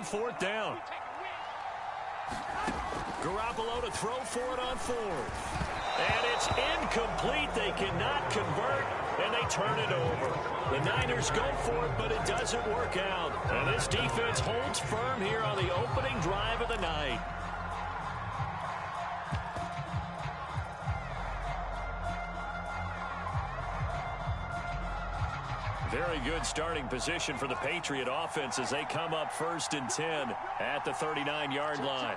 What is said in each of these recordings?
4th down. Garoppolo to throw for it on 4th. And it's incomplete. They cannot convert, and they turn it over. The Niners go for it, but it doesn't work out. And this defense holds firm here on the opening drive of the night. Very good starting position for the Patriot offense as they come up 1st and 10 at the 39-yard line.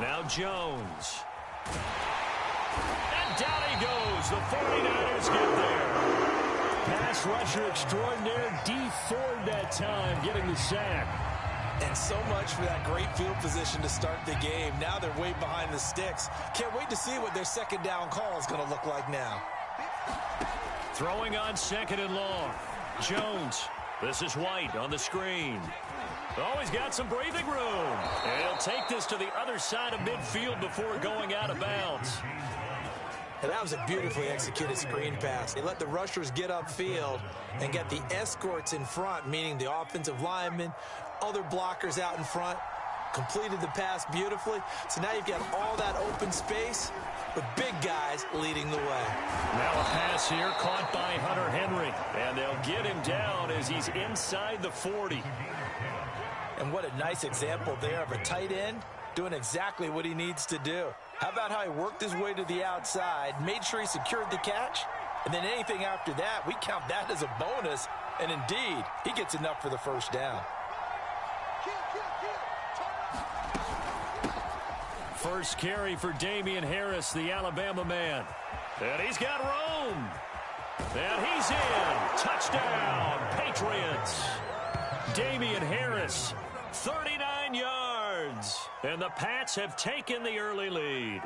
Now Jones. And down he goes. The 49ers get there. Pass rusher extraordinaire. D Ford that time getting the sack. And so much for that great field position to start the game. Now they're way behind the sticks. Can't wait to see what their 2nd down call is going to look like now. Throwing on 2nd and long. Jones. This is White on the screen. Oh, he's got some breathing room. And he'll take this to the other side of midfield before going out of bounds. And that was a beautifully executed screen pass. They let the rushers get upfield and get the escorts in front, meaning the offensive linemen, other blockers out in front, completed the pass beautifully. So now you've got all that open space with big guys leading the way. Now a pass here caught by Hunter Henry. And they'll get him down as he's inside the 40. And what a nice example there of a tight end doing exactly what he needs to do. How about how he worked his way to the outside, made sure he secured the catch, and then anything after that, we count that as a bonus. And indeed, he gets enough for the 1st down. First carry for Damian Harris, the Alabama man. And he's got room. And he's in. Touchdown, Patriots. Damian Harris, 39 yards. And the Pats have taken the early lead.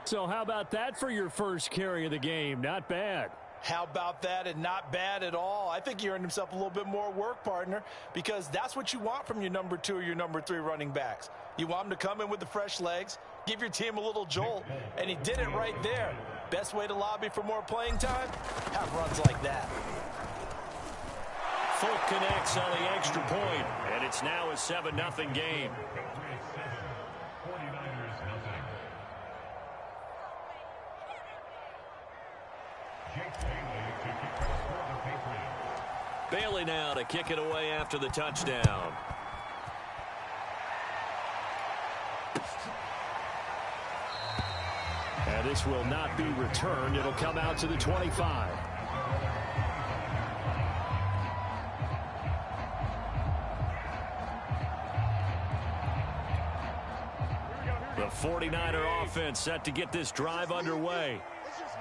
So how about that for your first carry of the game? Not bad. How about that, and not bad at all. I think he earned himself a little bit more work, partner, because that's what you want from your number 2 or your number 3 running backs. You want him to come in with the fresh legs, give your team a little jolt, and he did it right there. Best way to lobby for more playing time? Have runs like that. Folk connects on the extra point, and it's now a 7-0 game. Bailey now to kick it away after the touchdown. And this will not be returned. It'll come out to the 25. The 49er offense set to get this drive underway.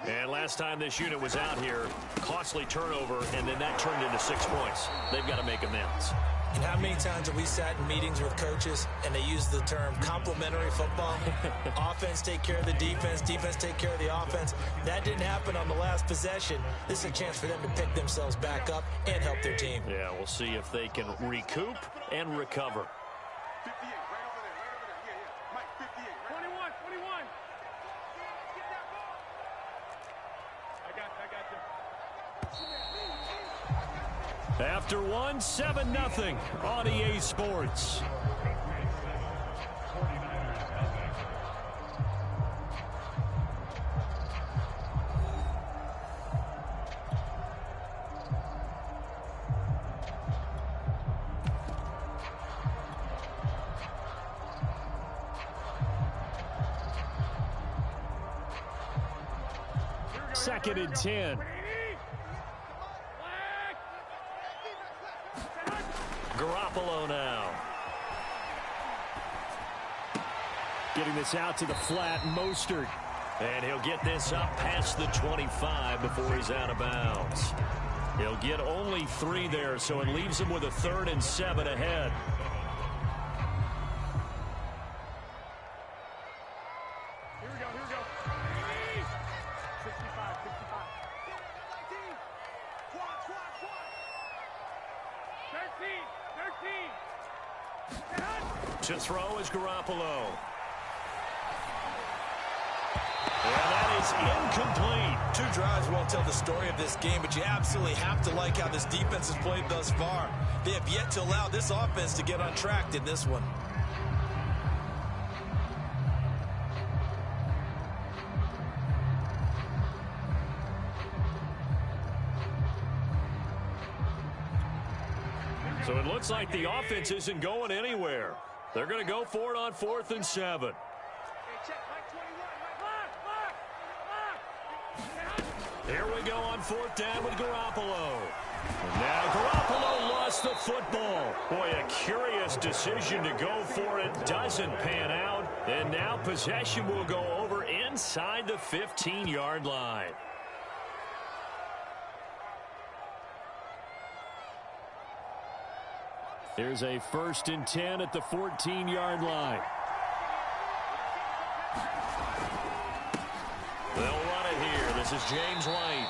And last time this unit was out here, costly turnover, and then that turned into 6 points. They've got to make amends. And how many times have we sat in meetings with coaches and they use the term complementary football? Offense take care of the defense, defense take care of the offense. That didn't happen on the last possession. This is a chance for them to pick themselves back up and help their team. Yeah, we'll see if they can recoup and recover. 58, right over there, Yeah. Mike, 58, right? 21. Get that ball. I got you. After one, 7-0 on EA Sports. Second and 10. Garoppolo now. Getting this out to the flat, Mostert. And he'll get this up past the 25 before he's out of bounds. He'll get only 3 there, so it leaves him with a 3rd and 7 ahead. Here we go. 65. Quad. 13. To throw is Garoppolo. And that is incomplete. 2 drives won't tell the story of this game, but you absolutely have to like how this defense has played thus far. They have yet to allow this offense to get untracked in this one. So it looks like the offense isn't going anywhere. They're going to go for it on 4th and 7. Here we go on 4th down with Garoppolo. And now Garoppolo lost the football. Boy, a curious decision to go for it. Doesn't pan out. And now possession will go over inside the 15-yard line. Here's a 1st and 10 at the 14-yard line. They'll run it here. This is James White.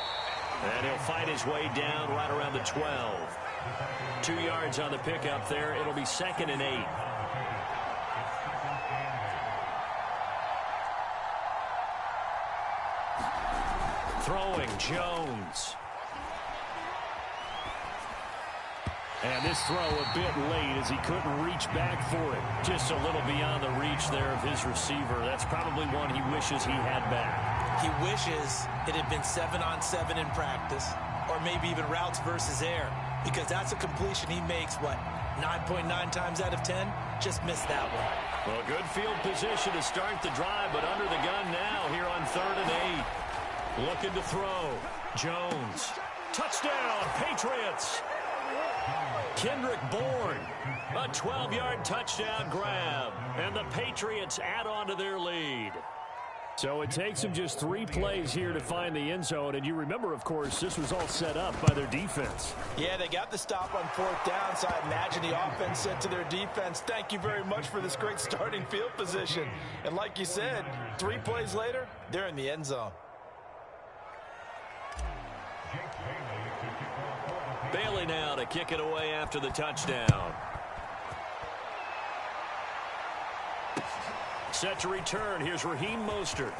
And he'll fight his way down right around the 12. 2 yards on the pickup there. It'll be 2nd and 8. Throwing Jones. And this throw a bit late as he couldn't reach back for it. Just a little beyond the reach there of his receiver. That's probably one he wishes he had back. He wishes it had been 7-on-7 in practice, or maybe even routes versus air, because that's a completion he makes, 9.9 times out of 10? Just missed that one. Well, good field position to start the drive, but under the gun now here on 3rd and 8. Looking to throw. Jones. Touchdown, Patriots. Kendrick Bourne, a 12-yard touchdown grab, and the Patriots add on to their lead. So it takes them just 3 plays here to find the end zone, and you remember, of course, this was all set up by their defense. Yeah, they got the stop on 4th down, so I imagine the offense said to their defense, thank you very much for this great starting field position. And like you said, 3 plays later, they're in the end zone. Bailey now to kick it away after the touchdown. Set to return. Here's Raheem Mostert.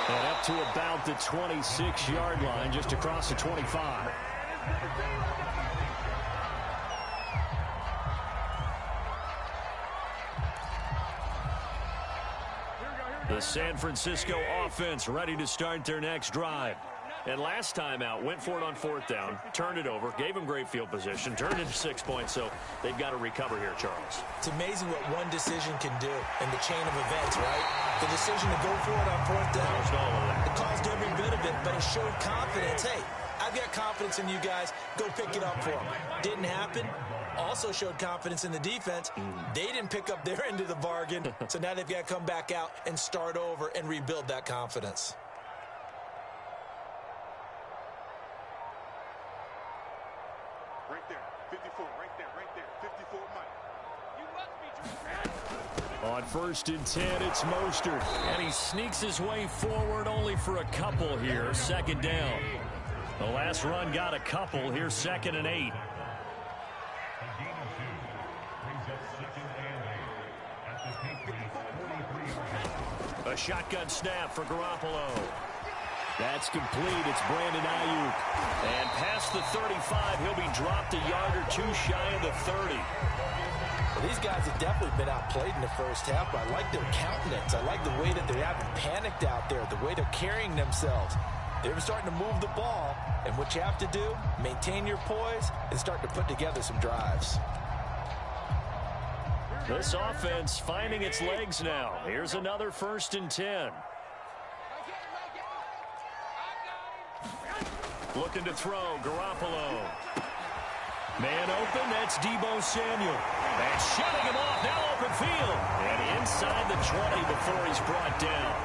And up to about the 26-yard line, just across the 25. The San Francisco offense ready to start their next drive. And last time out, went for it on 4th down, turned it over, gave them great field position, turned it to 6 points, so they've got to recover here, Charles. It's amazing what one decision can do in the chain of events, right? The decision to go for it on 4th down, it caused every bit of it, but it showed confidence. Hey, I've got confidence in you guys. Go pick it up for them. Didn't happen. Also showed confidence in the defense. They didn't pick up their end of the bargain, so now they've got to come back out and start over and rebuild that confidence. Right there, 54, right there, 54, Mike. You must be On 1st and 10, it's Mostert. And he sneaks his way forward only for a couple here. 2nd down. The last run got a couple. Here's 2nd and 8. A shotgun snap for Garoppolo. That's complete. It's Brandon Ayuk. And past the 35, he'll be dropped a yard or 2 shy of the 30. Well, these guys have definitely been outplayed in the first half, but I like their countenance. I like the way that they haven't panicked out there, the way they're carrying themselves. They're starting to move the ball, and what you have to do, maintain your poise and start to put together some drives. This offense finding its legs now. Here's another 1st and 10. Looking to throw, Garoppolo. Man open, that's Deebo Samuel. And shutting him off, now open field. And inside the 20 before he's brought down.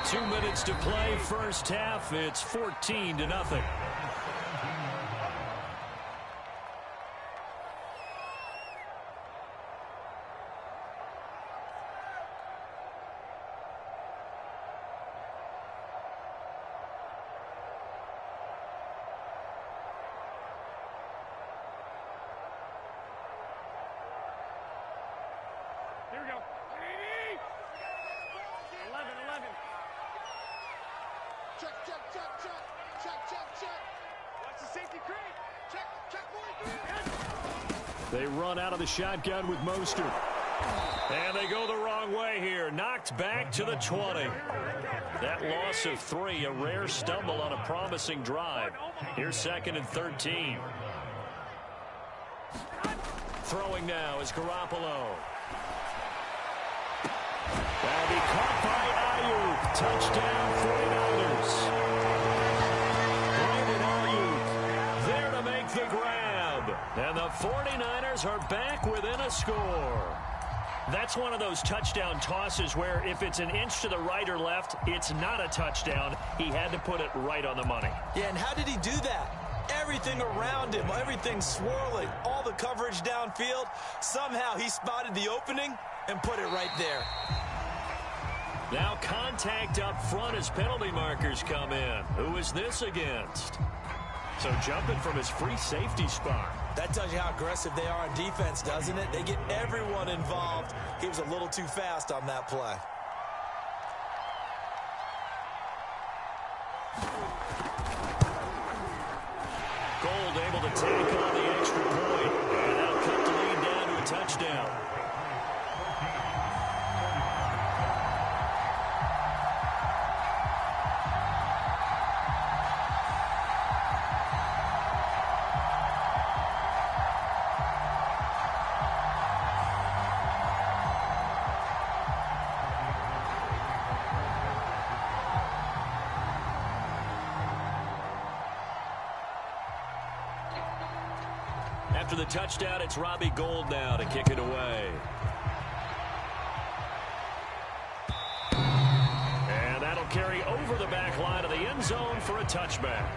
2 minutes to play, first half. It's 14-0. Here we go. Check, check, check, check. Check, check, check. Watch the safety creep. Check, check, 43. They run out of the shotgun with Mostert. And they go the wrong way here. Knocked back to the 20. That loss of 3, a rare stumble on a promising drive. Here's 2nd and 13. Throwing now is Garoppolo. That'll be caught by Ayuk. Touchdown 49ers. Brandon Ayuk there to make the grab. And the 49ers are back within a score. That's one of those touchdown tosses where if it's an inch to the right or left, it's not a touchdown. He had to put it right on the money. Yeah, and how did he do that? Everything around him, everything swirling, all the coverage downfield. Somehow he spotted the opening and put it right there. Now contact up front as penalty markers come in. Who is this against? So jumping from his free safety spot. That tells you how aggressive they are on defense, doesn't it? They get everyone involved. He was a little too fast on that play. Gold able to take on the extra point. And now cut the lead down to a touchdown. After the touchdown, it's Robbie Gould now to kick it away. And that'll carry over the back line of the end zone for a touchback.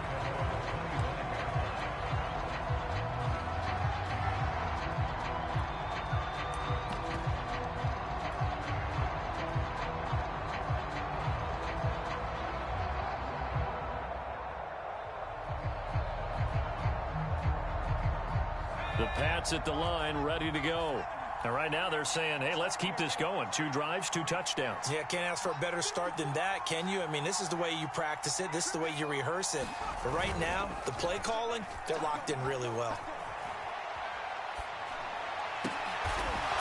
The Pats at the line, ready to go. And right now they're saying, hey, let's keep this going. 2 drives, 2 touchdowns. Yeah, can't ask for a better start than that, can you? I mean, this is the way you practice it. This is the way you rehearse it. But right now, the play calling, they're locked in really well.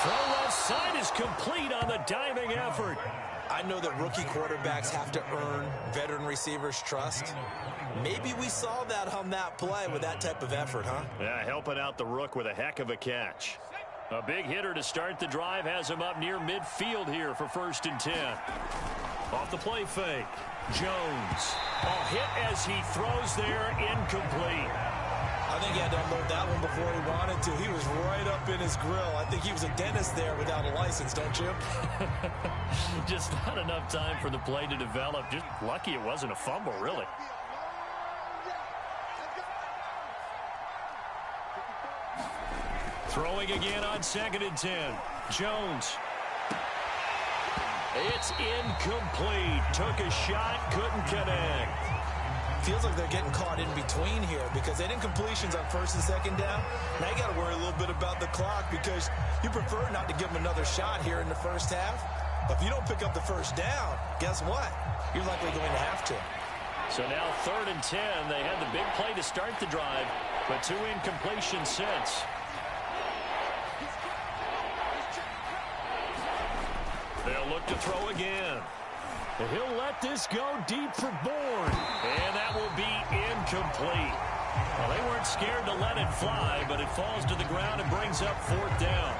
Throw left side is complete on the diving effort. I know that rookie quarterbacks have to earn veteran receivers' trust. Maybe we saw that on that play with that type of effort, huh? Yeah, helping out the rook with a heck of a catch. A big hitter to start the drive has him up near midfield here for 1st and 10. Off the play fake. Jones. A hit as he throws there, incomplete. I think he had to unload that one before he wanted to. He was right up in his grill. I think he was a dentist there without a license, don't you? Just not enough time for the play to develop. Just lucky it wasn't a fumble, really. Throwing again on 2nd and 10. Jones. It's incomplete. Took a shot, couldn't connect. Feels like they're getting caught in between here because they didn't completions on 1st and 2nd down. Now you got to worry a little bit about the clock because you prefer not to give them another shot here in the first half. But if you don't pick up the 1st down, guess what? You're likely going to have to. So now 3rd and 10. They had the big play to start the drive, but 2 incompletions since. They'll look to throw again. And he'll let this go deep for Bourne. And that will be incomplete. Well, they weren't scared to let it fly, but it falls to the ground and brings up 4th down.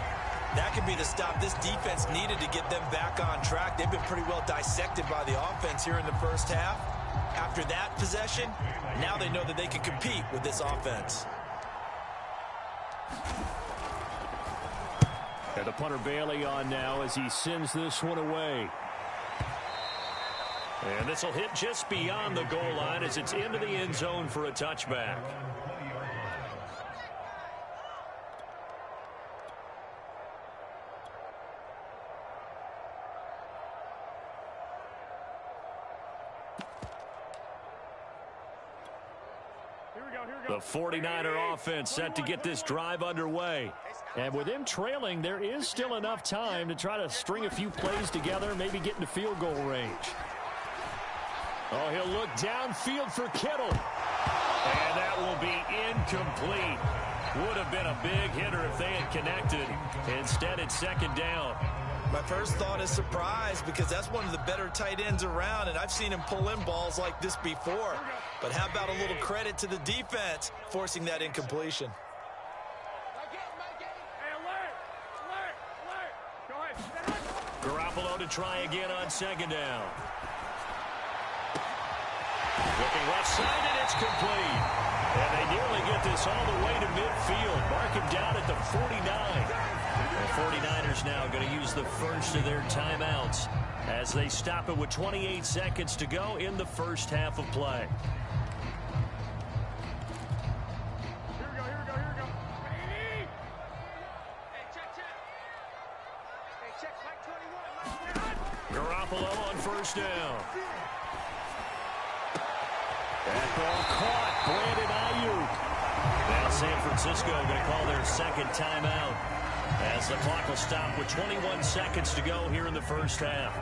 That could be the stop this defense needed to get them back on track. They've been pretty well dissected by the offense here in the first half. After that possession, now they know that they can compete with this offense. And the punter Bailey on now as he sends this one away. And this will hit just beyond the goal line as it's into the end zone for a touchback. The 49er offense set to get this drive underway. And with them trailing, there is still enough time to try to string a few plays together, maybe get into field goal range. Oh, he'll look downfield for Kittle. And that will be incomplete. Would have been a big hitter if they had connected. Instead, it's second down. My first thought is surprise because that's one of the better tight ends around, and I've seen him pull in balls like this before. But how about a little credit to the defense forcing that incompletion? Garoppolo to try again on second down. Looking left side, and it's complete. And they nearly get this all the way to midfield. Mark him down at the 49. The 49ers now going to use the first of their timeouts as they stop it with 28 seconds to go in the first half of play. Here we go. Hey, check. Mike 21. Garoppolo on first down. That ball caught. Brandon Ayuk. Now San Francisco going to call their second timeout as the clock will stop with 21 seconds to go here in the first half.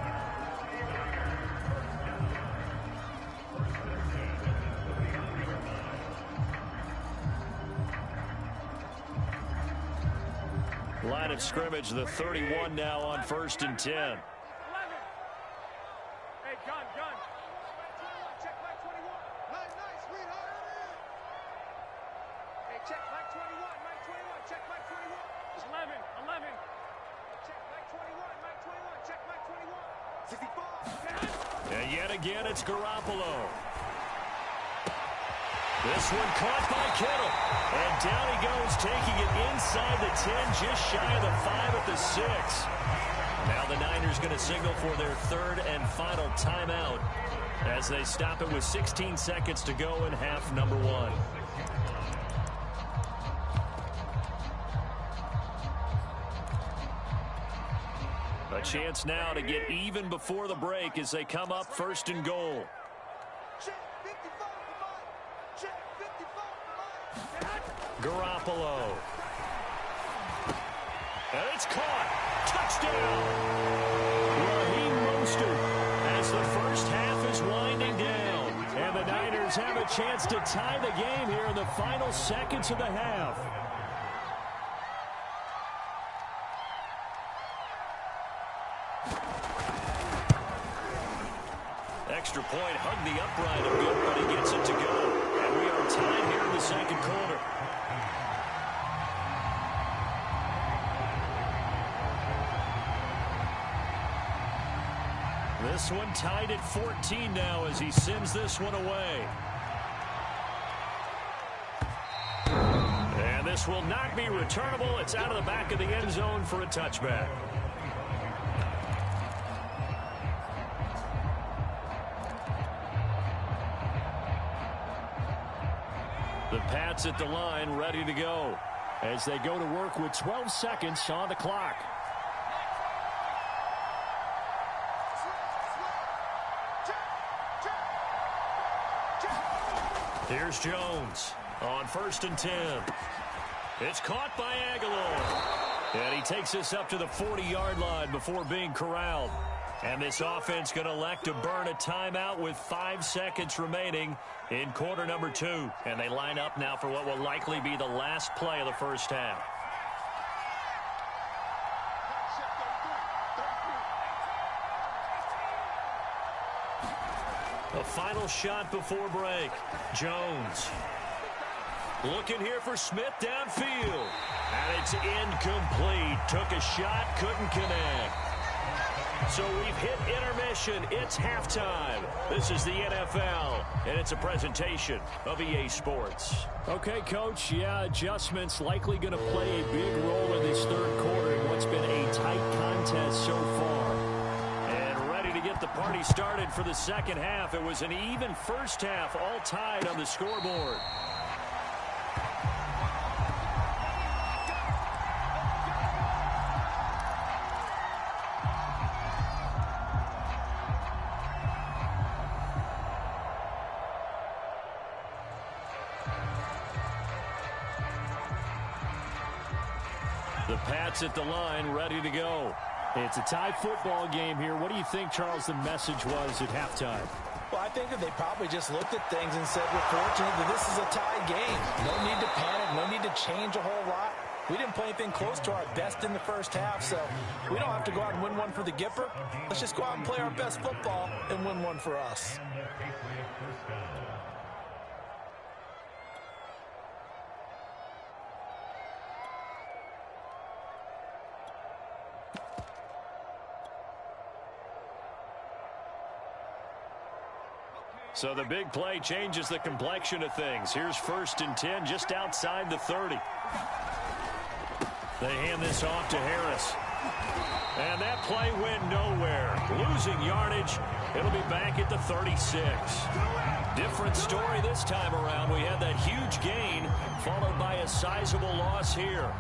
Line of scrimmage, the 31 now on first and 10. 11. Hey, gun. Check Mike 21. Nice, sweetheart. Hey, check Mike 21. Check Mike 21. It's 11. Check Mike 21. Check Mike 21. 64. And yet again, it's Garoppolo. This one caught by Kittle. And down he goes, taking it inside the 10, just shy of the 5 at the 6. Now the Niners going to signal for their third and final timeout as they stop it with 16 seconds to go in half number 1. A chance now to get even before the break as they come up first and goal. Garoppolo. And it's caught. Touchdown. Raheem Mostert as the first half is winding down. And the Niners have a chance to tie the game here in the final seconds of the half. Extra point, hugged the upright a bit, but he gets it to go. And we are tied here in the second quarter. This one tied at 14 now as he sends this one away. And this will not be returnable. It's out of the back of the end zone for a touchback. The Pats at the line ready to go as they go to work with 12 seconds on the clock. Here's Jones on first and 10. It's caught by Aguilar. And he takes this up to the 40-yard line before being corralled. And this offense going to elect to burn a timeout with 5 seconds remaining in quarter number 2. And they line up now for what will likely be the last play of the first half. A final shot before break. Jones. Looking here for Smith downfield. And it's incomplete. Took a shot, couldn't connect. So we've hit intermission. It's halftime. This is the NFL, and it's a presentation of EA Sports. Okay, Coach, yeah, adjustments likely going to play a big role in this third quarter in what's been a tight contest so far. And ready to get the party started for the second half. It was an even first half, all tied on the scoreboard. The Pats at the line, ready to go. It's a tie football game here. What do you think, Charles, the message was at halftime? Well, I think that they probably just looked at things and said, we're fortunate that this is a tie game. No need to panic, no need to change a whole lot. We didn't play anything close to our best in the first half, so we don't have to go out and win one for the Gipper. Let's just go out and play our best football and win one for us. So the big play changes the complexion of things. Here's 1st and 10 just outside the 30. They hand this off to Harris. And that play went nowhere. Losing yardage. It'll be back at the 36. Different story this time around. We had that huge gain followed by a sizable loss here.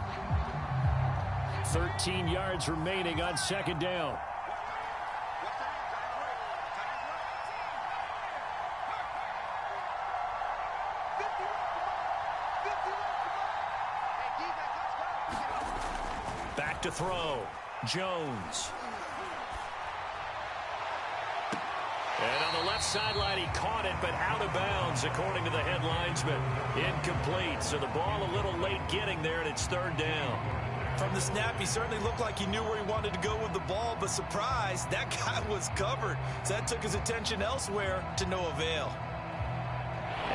13 yards remaining on 2nd down. Back to throw. Jones. And on the left sideline, he caught it, but out of bounds, according to the head linesman. Incomplete. So the ball a little late getting there, and it's 3rd down. From the snap, he certainly looked like he knew where he wanted to go with the ball, but surprise, that guy was covered. So that took his attention elsewhere to no avail.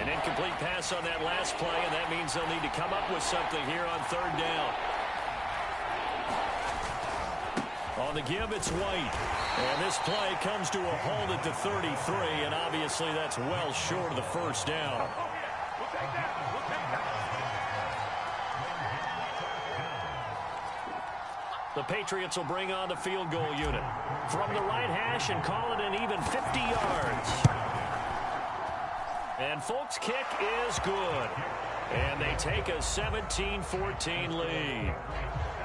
An incomplete pass on that last play, and that means they'll need to come up with something here on 3rd down. On the give, it's White. And this play comes to a halt at the 33, and obviously that's well short of the 1st down. The Patriots will bring on the field goal unit from the right hash and call it an even 50 yards. And Folk's kick is good. And they take a 17-14 lead.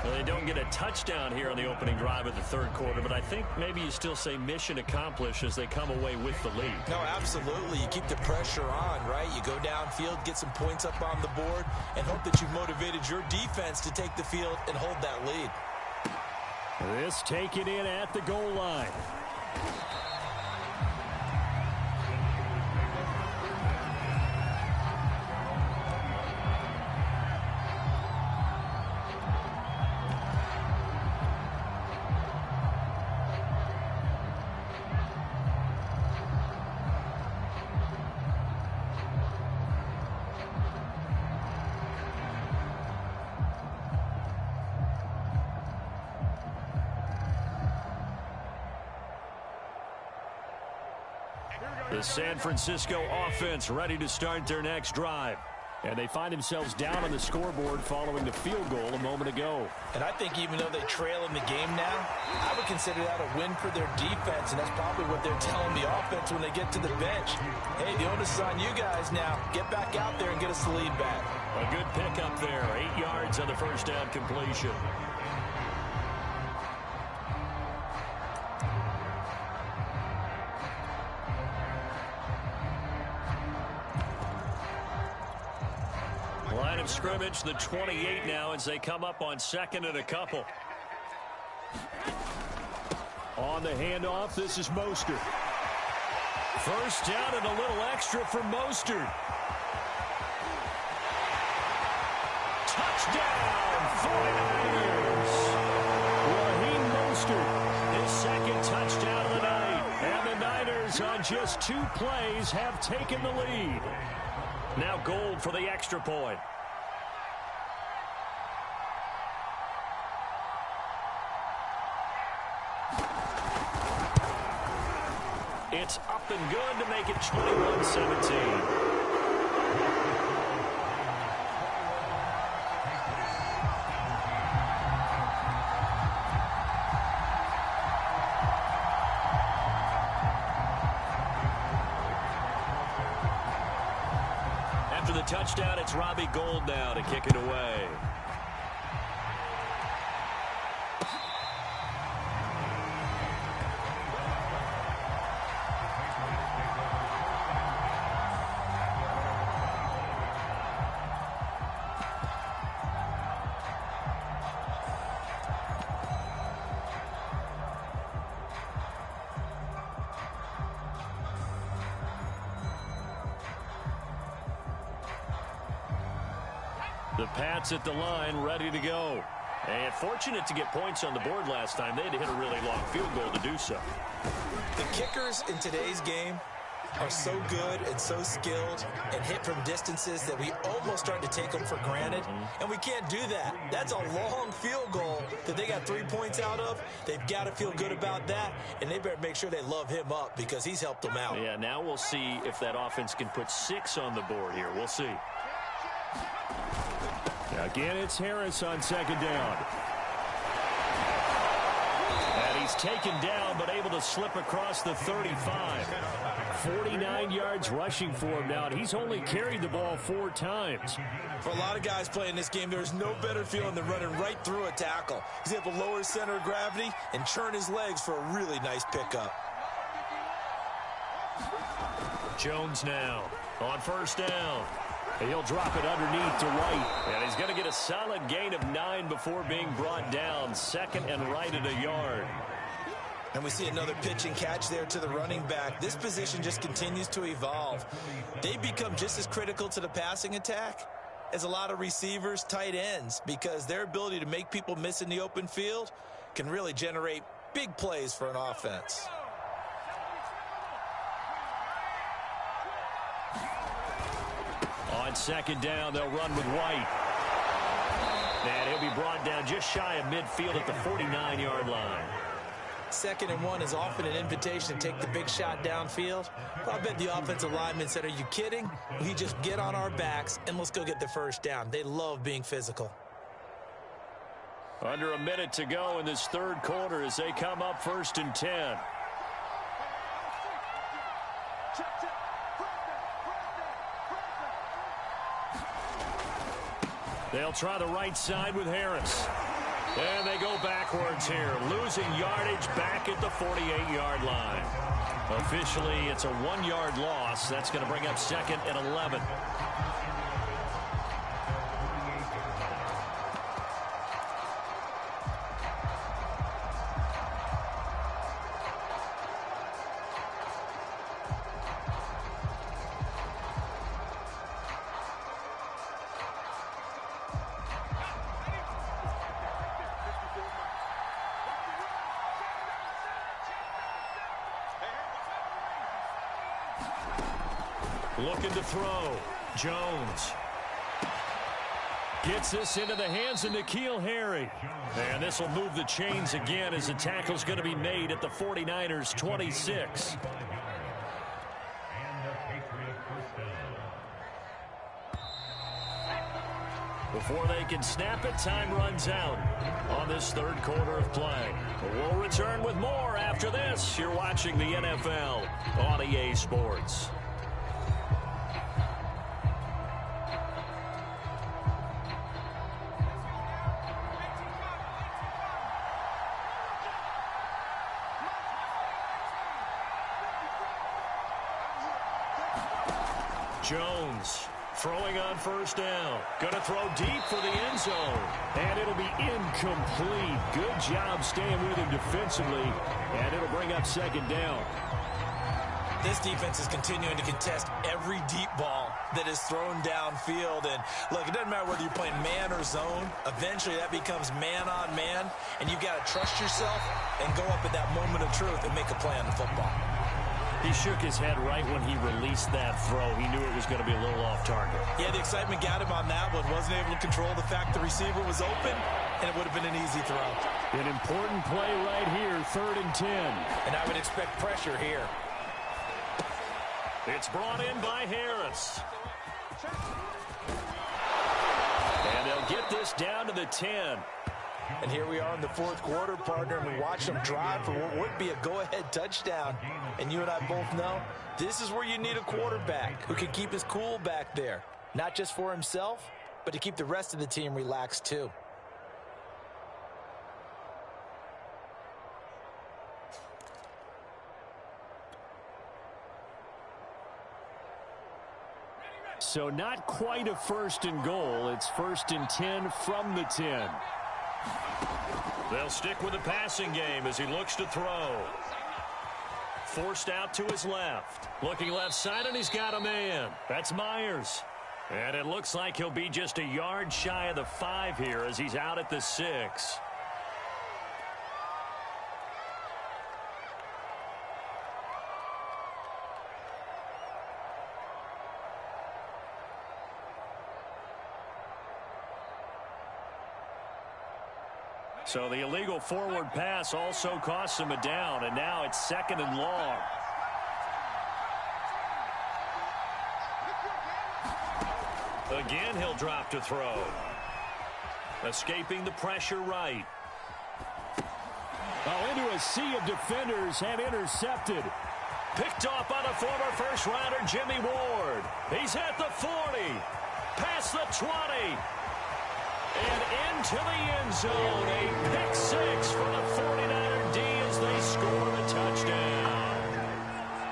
Well, they don't get a touchdown here on the opening drive of the 3rd quarter, but I think maybe you still say mission accomplished as they come away with the lead. No, absolutely. You keep the pressure on, right? You go downfield, get some points up on the board, and hope that you've motivated your defense to take the field and hold that lead. This taken in at the goal line. The San Francisco offense ready to start their next drive. And they find themselves down on the scoreboard following the field goal a moment ago. And I think even though they trail in the game now, I would consider that a win for their defense, and that's probably what they're telling the offense when they get to the bench. Hey, the onus is on you guys now. Get back out there and get us the lead back. A good pickup there. 8 yards on the 1st down completion. Line of scrimmage, the 28 now as they come up on 2nd and a couple. On the handoff, this is Mostert. 1st down and a little extra for Mostert. Touchdown, 49ers. Raheem Mostert, his 2nd touchdown of the night. And the Niners on just 2 plays have taken the lead. Now Gold for the extra point. It's up and good to make it 21-17. After the touchdown, it's Robbie Gould now to kick it away. The Pats at the line, ready to go. And fortunate to get points on the board last time. They had to hit a really long field goal to do so. The kickers in today's game are so good and so skilled and hit from distances that we almost start to take them for granted. And we can't do that. That's a long field goal that they got 3 points out of. They've got to feel good about that, and they better make sure they love him up because he's helped them out. Yeah, now we'll see if that offense can put 6 on the board here. We'll see. Again, it's Harris on second down. And he's taken down, but able to slip across the 35. 49 yards rushing for him now, and he's only carried the ball 4 times. For a lot of guys playing this game, there's no better feeling than running right through a tackle. He's able to lower his center of gravity and churn his legs for a really nice pickup. Jones now on first down. He'll drop it underneath to White. And he's going to get a solid gain of 9 before being brought down. Second and right at a yard. And we see another pitch and catch there to the running back. This position just continues to evolve. They become just as critical to the passing attack as a lot of receivers, tight ends, because their ability to make people miss in the open field can really generate big plays for an offense. On second down, they'll run with White. And he'll be brought down just shy of midfield at the 49-yard line. 2nd and 1 is often an invitation to take the big shot downfield. I bet the offensive lineman said, are you kidding? We just get on our backs and let's go get the first down. They love being physical. Under a minute to go in this third quarter as they come up 1st and 10. They'll try the right side with Harris. And they go backwards here, losing yardage back at the 48-yard line. Officially, it's a 1-yard loss. That's going to bring up 2nd and 11. Looking to throw. Jones gets this into the hands of N'Keal Harry. And this will move the chains again as the tackle's going to be made at the 49ers 26. Before they can snap it, time runs out on this third quarter of play. We'll return with more after this. You're watching the NFL on EA Sports. Jones throwing on first down. Going to throw deep for the end zone. And it'll be incomplete. Good job staying with him defensively. And it'll bring up 2nd down. This defense is continuing to contest every deep ball that is thrown downfield. And look, it doesn't matter whether you're playing man or zone. Eventually that becomes man on man. And you've got to trust yourself and go up at that moment of truth and make a play on the football. He shook his head right when he released that throw. He knew it was going to be a little off target. Yeah, the excitement got him on that one. Wasn't able to control the fact the receiver was open, and it would have been an easy throw. An important play right here, 3rd and 10. And I would expect pressure here. It's brought in by Harris. And they'll get this down to the 10. And here we are in the 4th quarter, partner, and we watch them drive for what would be a go-ahead touchdown. And you and I both know this is where you need a quarterback who can keep his cool back there. Not just for himself, but to keep the rest of the team relaxed too. So not quite a 1st and goal. It's 1st and 10 from the 10. They'll stick with the passing game as he looks to throw. Forced out to his left. Looking left side, and he's got a man. That's Myers. And it looks like he'll be just a yard shy of the 5 here as he's out at the 6. So the illegal forward pass also costs him a down, and now it's 2nd and long. Again, he'll drop to throw. Escaping the pressure right. Oh, into a sea of defenders and intercepted. Picked off by the former first-rounder Jimmy Ward. He's at the 40. Past the 20. And into the end zone. A pick 6 for the 49er D as they score the touchdown.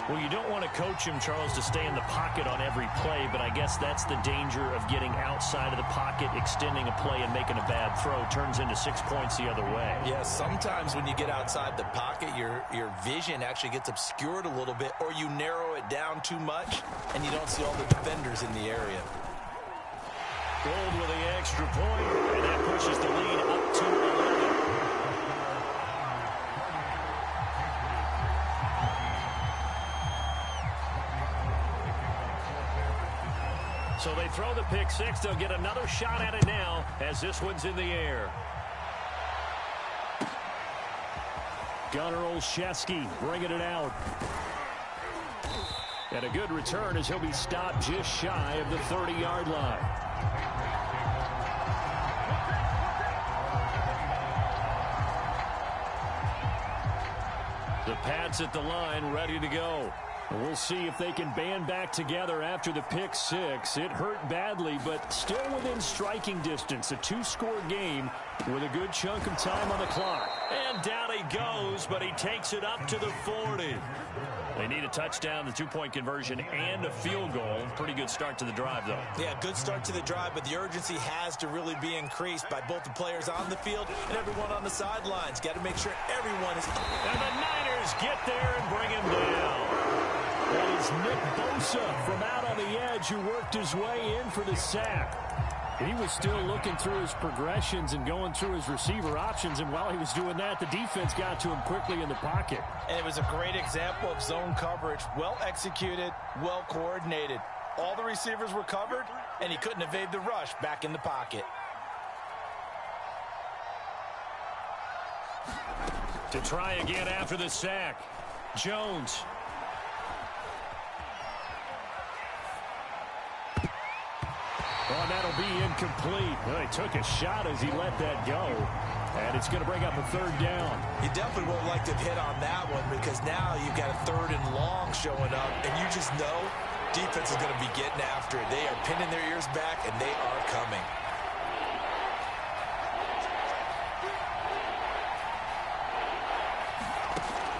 Well, you don't want to coach him, Charles, to stay in the pocket on every play, but I guess that's the danger of getting outside of the pocket, extending a play, and making a bad throw. Turns into 6 points the other way. Yeah, sometimes when you get outside the pocket, your vision actually gets obscured a little bit, or you narrow it down too much, and you don't see all the defenders in the area. Gold with the extra point, and that pushes the lead up to 11. So they throw the pick 6. They'll get another shot at it now as this one's in the air. Gunnar Olszewski bringing it out. And a good return as he'll be stopped just shy of the 30-yard line. The Pats at the line ready to go. We'll see if they can band back together after the pick 6. It hurt badly, but still within striking distance. A 2-score game with a good chunk of time on the clock. And down he goes, but he takes it up to the 40. They need a touchdown, the 2-point conversion, and a field goal. Pretty good start to the drive, though. Yeah, good start to the drive, but the urgency has to really be increased by both the players on the field and everyone on the sidelines. Got to make sure everyone is... And the Niners get there and bring him down. That is Nick Bosa from out on the edge who worked his way in for the sack. He was still looking through his progressions and going through his receiver options, and while he was doing that, the defense got to him quickly in the pocket. And it was a great example of zone coverage. Well executed, well coordinated. All the receivers were covered, and he couldn't evade the rush back in the pocket. To try again after the sack, Jones. Oh, that'll be incomplete. Well, he took a shot as he let that go. And it's going to bring up a 3rd down. You definitely won't like to hit on that one because now you've got a 3rd and long showing up, and you just know defense is going to be getting after it. They are pinning their ears back, and they are coming.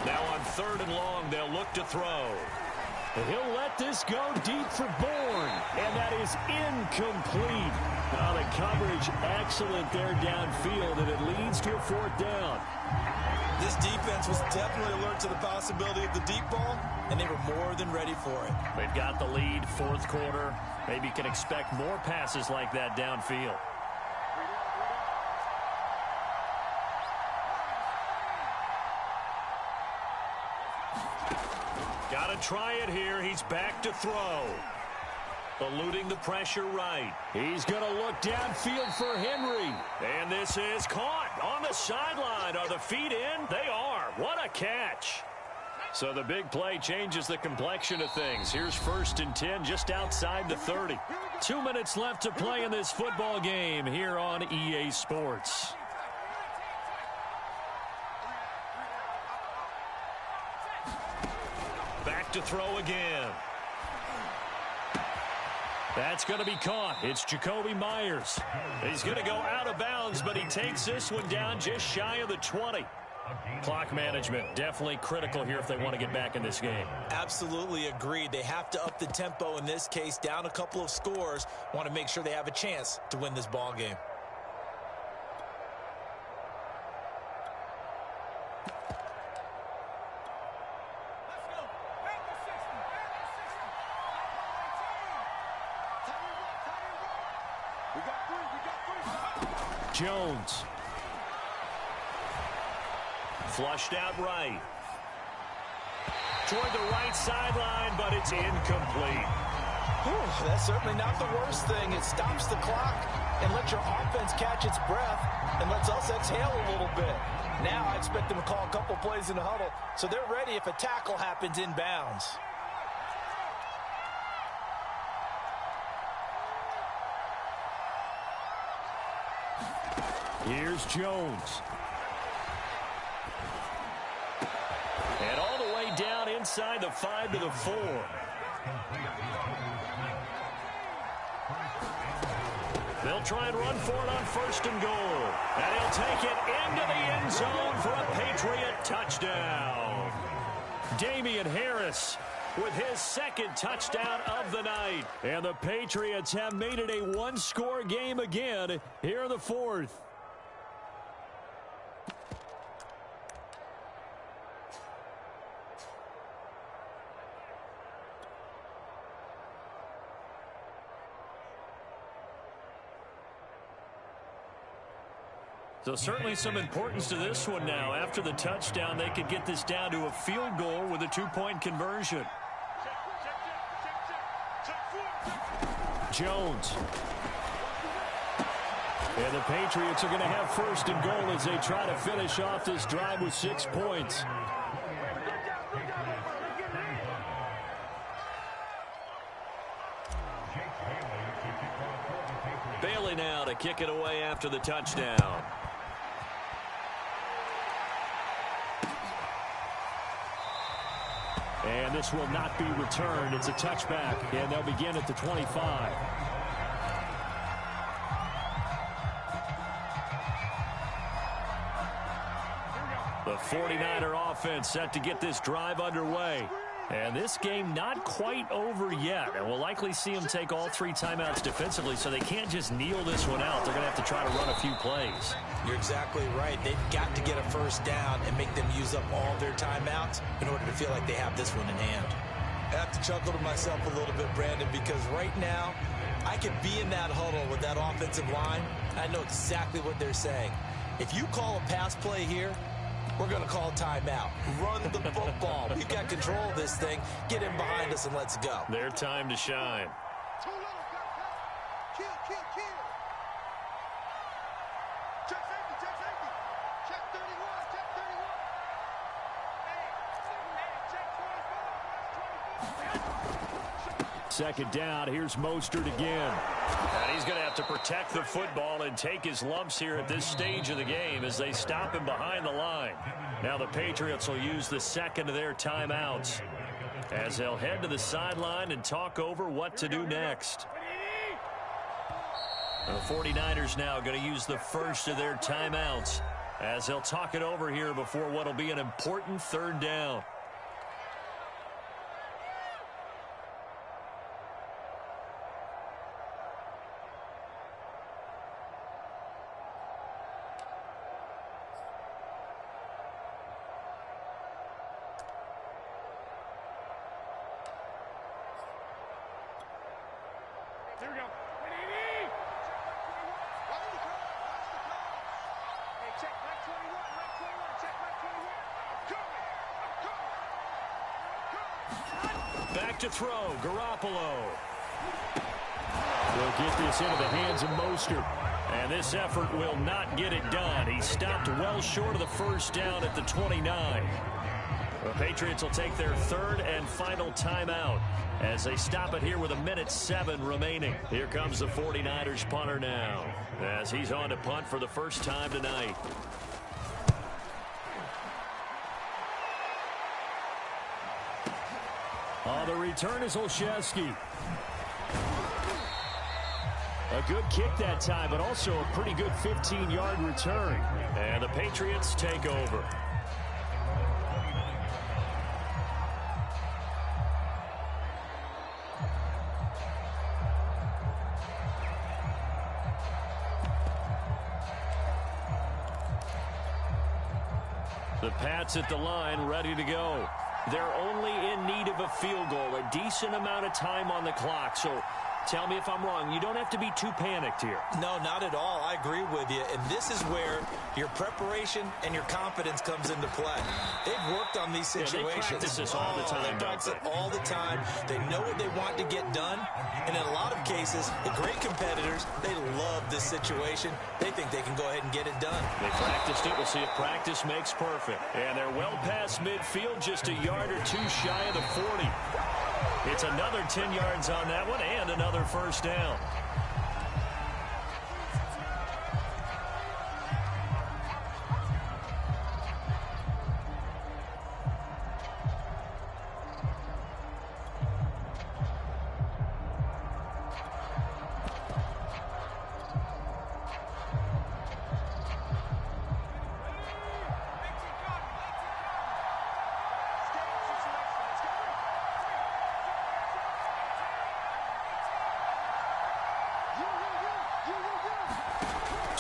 Now on 3rd and long, they'll look to throw. He'll let this go deep for Bourne, and that is incomplete. Now the coverage excellent there downfield, and it leads to a 4th down. This defense was definitely alert to the possibility of the deep ball, and they were more than ready for it. They've got the lead, 4th quarter. Maybe can expect more passes like that downfield. Got to try it here. He's back to throw. Eluding the pressure right. He's going to look downfield for Henry. And this is caught on the sideline. Are the feet in? They are. What a catch. So the big play changes the complexion of things. Here's 1st and 10 just outside the 30. 2 minutes left to play in this football game here on EA Sports. Back to throw again. That's going to be caught. It's Jacoby Myers. He's going to go out of bounds, but he takes this one down just shy of the 20. Clock management definitely critical here if they want to get back in this game. Absolutely agreed. They have to up the tempo in this case, down a couple of scores. Want to make sure they have a chance to win this ball game. We got three. Jones. Flushed out right. Toward the right sideline, but it's incomplete. Whew, that's certainly not the worst thing. It stops the clock and lets your offense catch its breath and lets us exhale a little bit. Now I expect them to call a couple plays in the huddle so they're ready if a tackle happens inbounds. Here's Jones. And all the way down inside the 5 to the 4. They'll try and run for it on 1st and goal. And he'll take it into the end zone for a Patriot touchdown. Damian Harris with his 2nd touchdown of the night. And the Patriots have made it a one-score game again here in the 4th. So certainly some importance to this one now. After the touchdown, they could get this down to a field goal with a 2-point conversion. Jones. And the Patriots are going to have 1st and goal as they try to finish off this drive with 6 points. Bailey now to kick it away after the touchdown. And this will not be returned. It's a touchback, and they'll begin at the 25. The 49er offense set to get this drive underway. And this game not quite over yet. And we'll likely see them take all 3 timeouts defensively, so they can't just kneel this one out. They're going to have to try to run a few plays. You're exactly right. They've got to get a 1st down and make them use up all their timeouts in order to feel like they have this one in hand. I have to chuckle to myself a little bit, Brandon, because right now I could be in that huddle with that offensive line. I know exactly what they're saying. If you call a pass play here, we're going to call timeout. Run the football. We've got control of this thing. Get in behind us and let's go. Their time to shine. Too low, kill. Check safety. Check 31, check 31. Hey, check 24. 2nd down. Here's Mostert again. And he's going to have to protect the football and take his lumps here at this stage of the game as they stop him behind the line. Now the Patriots will use the 2nd of their timeouts as they'll head to the sideline and talk over what to do next. The 49ers now going to use the 1st of their timeouts as they'll talk it over here before what will be an important 3rd down. Here we go. Hey, check back 21, check back 21. I'm coming. Back to throw, Garoppolo. They'll get this into the hands of Mostert. And this effort will not get it done. He stopped well short of the 1st down at the 29. The Patriots will take their 3rd and final timeout as they stop it here with 1:07 remaining. Here comes the 49ers punter now as he's on to punt for the first time tonight. On the return is Olszewski. A good kick that time, but also a pretty good 15-yard return. And the Patriots take over. The Pats at the line, ready to go. They're only in need of a field goal, a decent amount of time on the clock. So Tell me if I'm wrong. You don't have to be too panicked here. No, not at all. I agree with you. And this is where your preparation and your confidence comes into play. They've worked on these situations. Yeah, they practice this all the time. They practice it all the time. They know what they want to get done. And in a lot of cases, the great competitors, they love this situation. They think they can go ahead and get it done. They practiced it. We'll see if practice makes perfect. And they're well past midfield, just a yard or two shy of the 40. It's another 10 yards on that one and another first down.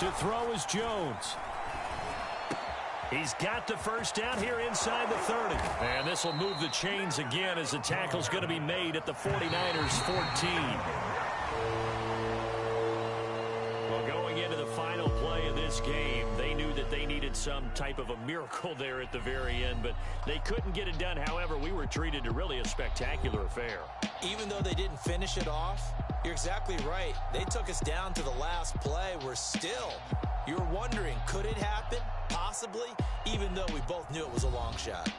To throw is Jones. He's got the first down here inside the 30. And this will move the chains again as the tackle's going to be made at the 49ers 14. Well, going into the final play of this game, they knew that they needed some type of a miracle there at the very end, but they couldn't get it done. However, we were treated to really a spectacular affair. Even though they didn't finish it off, you're exactly right. They took us down to the last play. You're wondering, could it happen? Possibly, even though we both knew it was a long shot.